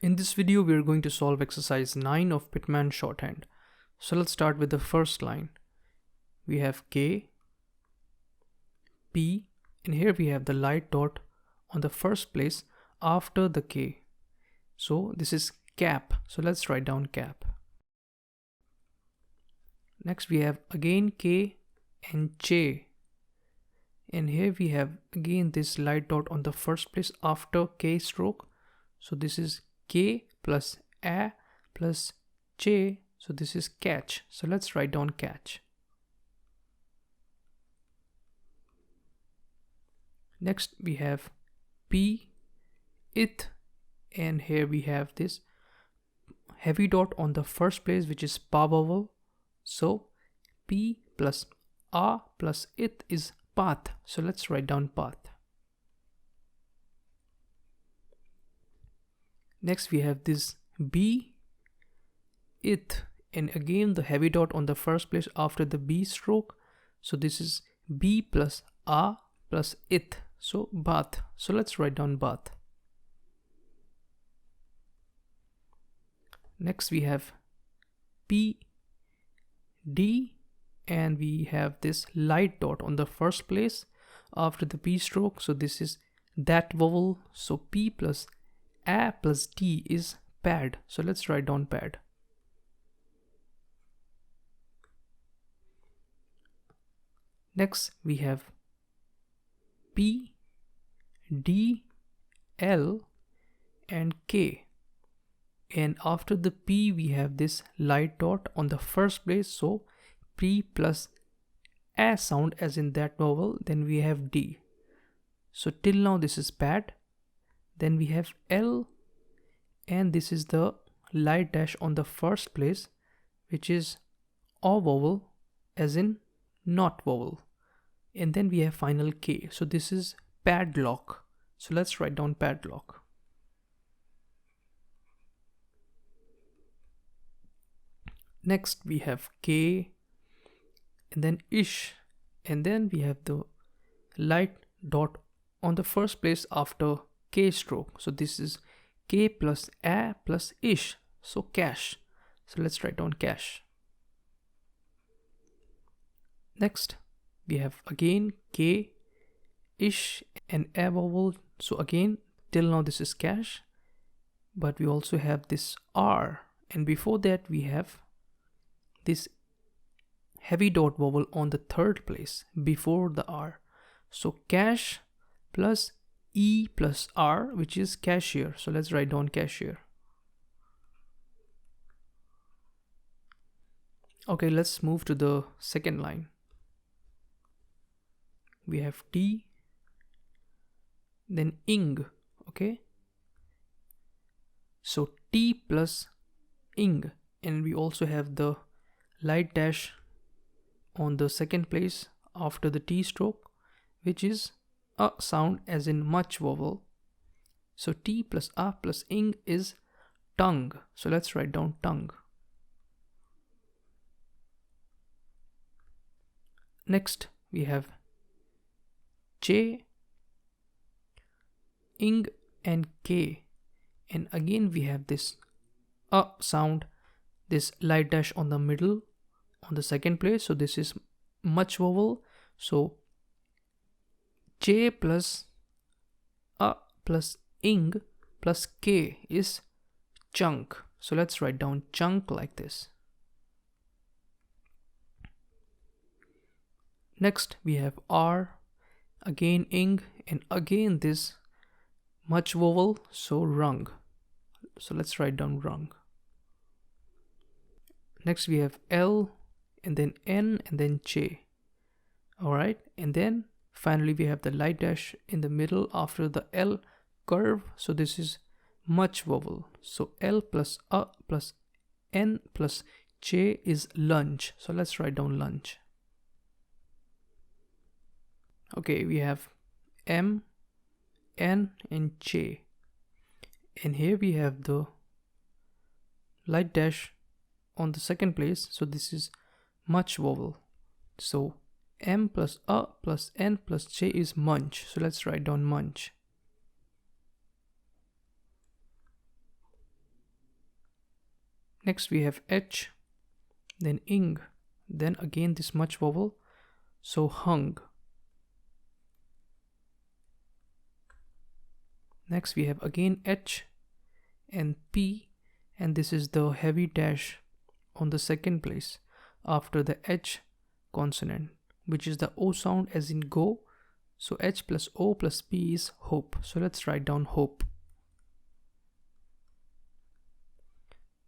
In this video, we are going to solve exercise 9 of Pitman Shorthand. So let's start with the first line. We have K, P, and here we have the light dot on the first place after the K. So this is cap. So let's write down cap. Next we have again K and J. And here we have again this light dot on the first place after K stroke. So this is K plus A plus J. So this is catch. So let's write down catch. Next we have P, it, and here we have this heavy dot on the first place, which is pa vowel. So P plus A plus it is path. So let's write down path. Next we have this B, it, and again the heavy dot on the first place after the B stroke. So this is B plus A plus it. So bath. So let's write down bath. Next we have P, D, and we have this light dot on the first place after the P stroke. So this is that vowel. So P plus A plus D is pad. So let's write down pad. Next we have P, D, L, and K. And after the P we have this light dot on the first place. So P plus A sound as in that vowel. Then we have D. So till now this is pad. Then we have L, and this is the light dash on the first place, which is O vowel as in not vowel. And then we have final K. So this is padlock. So let's write down padlock. Next we have K, and then ish, and then we have the light dot on the first place after K stroke. So this is K plus A plus ish. So cash. So let's write down cash. Next we have again K, ish, and A vowel. So again till now this is cash, but we also have this R, and before that we have this heavy dot vowel on the third place before the R. So cash plus E plus R, which is cashier. So let's write down cashier. Okay, let's move to the second line. We have T, then ing. Okay, so T plus ing, and we also have the light dash on the second place after the T stroke, which is a sound as in much vowel. So T plus A plus ing is tongue. So let's write down tongue. Next we have J, ing, and K, and again we have this a sound, this light dash on the middle on the second place. So this is much vowel. So J plus A plus ing plus K is chunk. So let's write down chunk like this. Next we have R, again ing, and again this much vowel. So rung. So let's write down rung. Next we have L, and then N, and then J. Alright, and then finally we have the light dash in the middle after the L curve. So this is much vowel. So L plus A plus N plus J is lunch. So let's write down lunch. Okay, we have M, N, and J. And here we have the light dash on the second place. So this is much vowel. So M plus A plus N plus J is munch. So let's write down munch. Next we have H, then ing, then again this much vowel, so hung. Next we have again H and P, and this is the heavy dash on the second place after the H consonant, which is the O sound as in go. So H plus O plus P is hope. So let's write down hope.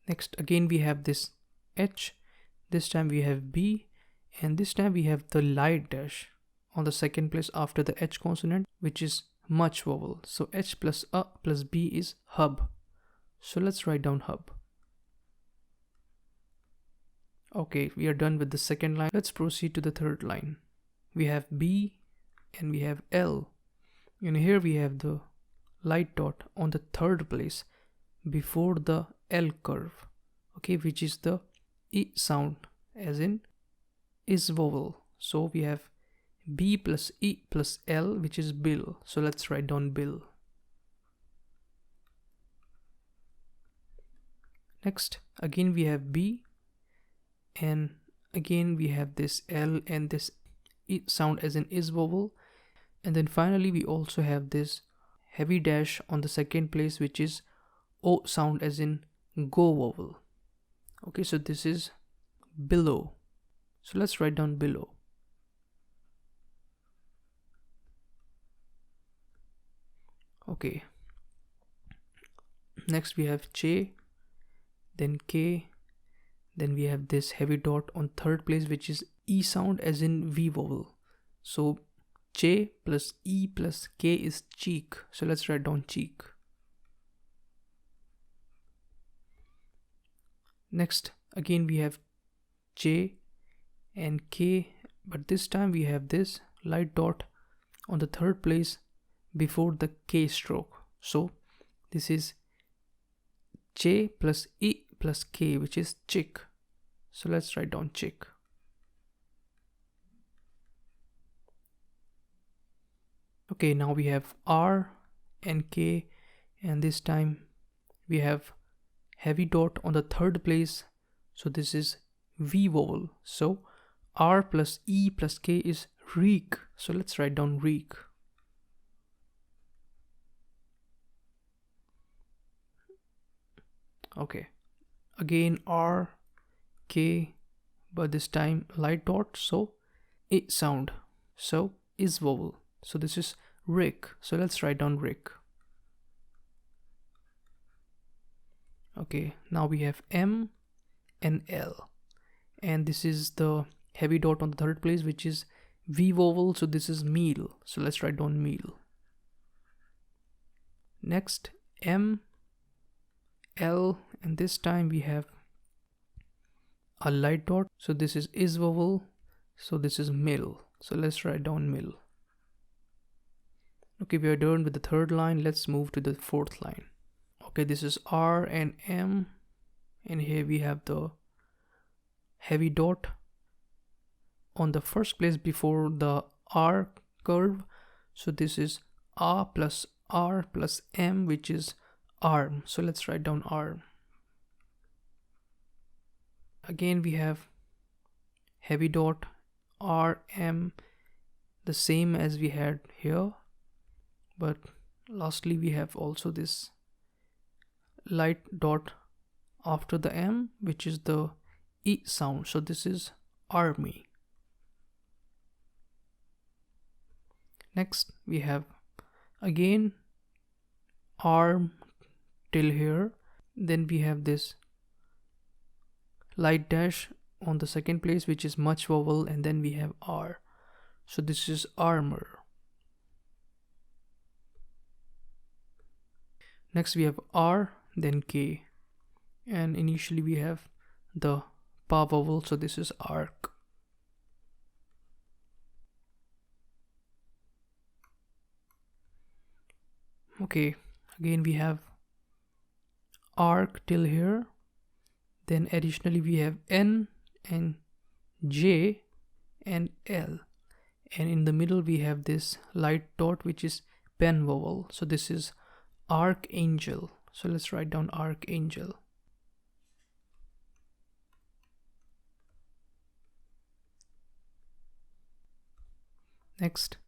Next again we have this H, this time we have B, and this time we have the light dash on the second place after the H consonant, which is much vowel. So H plus A plus B is hub. So let's write down hub. Okay, we are done with the second line. Let's proceed to the third line. We have B and we have L, and here we have the light dot on the third place before the L curve, okay, which is the E sound as in is vowel. So we have B plus E plus L, which is bill. So let's write down bill. Next again we have B, and again we have this L and this E sound as in is vowel, and then finally we also have this heavy dash on the second place, which is O sound as in go vowel. Okay, so this is below. So let's write down below. Okay, next we have J, then K, then we have this heavy dot on third place, which is E sound as in V vowel. So J plus E plus K is cheek. So let's write down cheek. Next again we have J and K, but this time we have this light dot on the third place before the K stroke. So this is J plus E plus K, which is chick. So let's write down chick. Okay, now we have R and K, and this time we have heavy dot on the third place. So this is V vowel. So R plus E plus K is reek. So let's write down reek. Okay, again R, K, but this time light dot, so I sound. So is vowel. So this is rick. So let's write down rick. Okay, now we have M and L, and this is the heavy dot on the third place, which is V vowel. So this is meal. So let's write down meal. Next M, L, and this time we have a light dot. So this is vowel. So this is mill. So let's write down mill. Okay, we are done with the third line. Let's move to the fourth line. Okay, this is R and M, and here we have the heavy dot on the first place before the R curve. So this is A plus R plus M, which is arm. So let's write down arm. Again we have heavy dot R, M, the same as we had here, but lastly we have also this light dot after the M, which is the E sound. So this is army. Next we have again arm till here, then we have this light dash on the second place, which is much vowel, and then we have R. So this is armor. Next we have R, then K, and initially we have the pa vowel, so this is arc. Okay, again we have arc till here, then additionally we have N and J and L, and in the middle we have this light dot, which is pen vowel. So this is archangel. So let's write down archangel. Next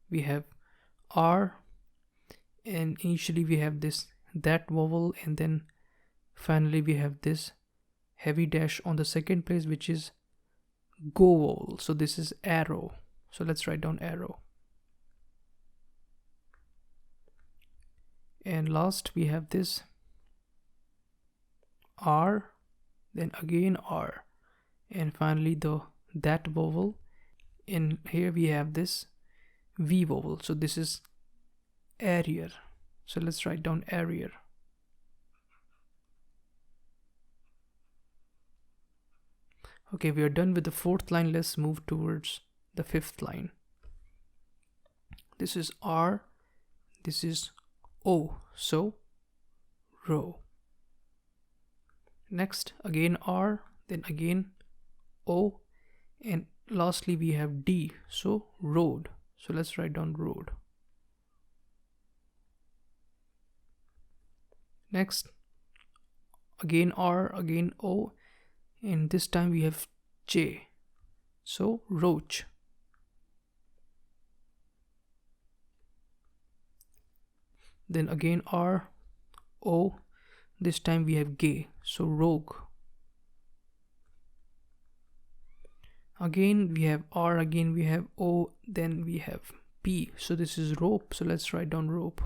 we have R, and initially we have this that vowel, and then finally we have this heavy dash on the second place, which is go vowel. So this is arrow. So let's write down arrow. And last we have this R, then again R, and finally the that vowel. In here we have this V vowel. So this is area. So let's write down area. Okay, we are done with the fourth line. Let's move towards the fifth line. This is R, this is O, so row. Next again R, then again O, and lastly we have D, so road. So let's write down road. Next again R, again O, and this time we have J, so roach. Then again R, O, this time we have gay, so rogue. Again we have R, again we have O, then we have P, so this is rope. So let's write down rope.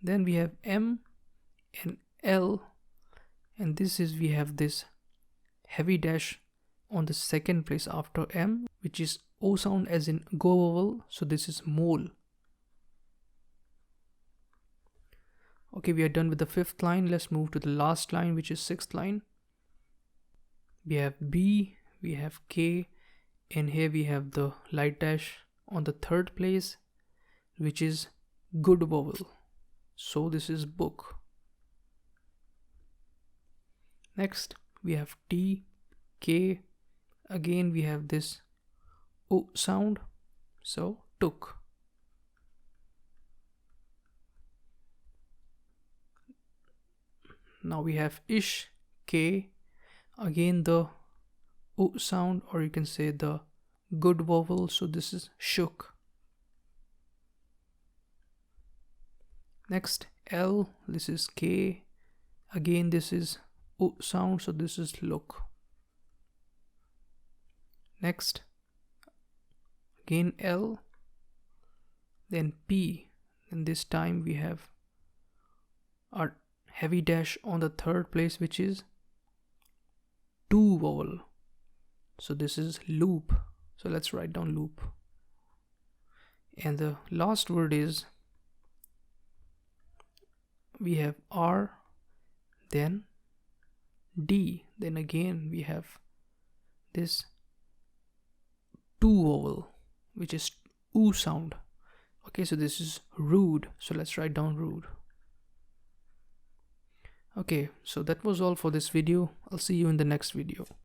Then we have M and L, and this is we have this heavy dash on the second place after M, which is O sound as in go vowel. So this is mole. Okay, we are done with the fifth line. Let's move to the last line, which is sixth line. We have B, we have K, and here we have the light dash on the third place, which is good vowel. So this is book. Next we have T, K, again we have this O sound, so took. Now we have ish, K, again the O sound, or you can say the good vowel, so this is shook. Next L, this is K, again this is O sound, so this is look. Next again L, then P, and this time we have our heavy dash on the third place, which is to vowel, so this is loop. So let's write down loop. And the last word is we have R, then D, then again we have this to vowel, which is oo sound. Okay, so this is rude, so let's write down rude. Okay, so that was all for this video. I'll see you in the next video.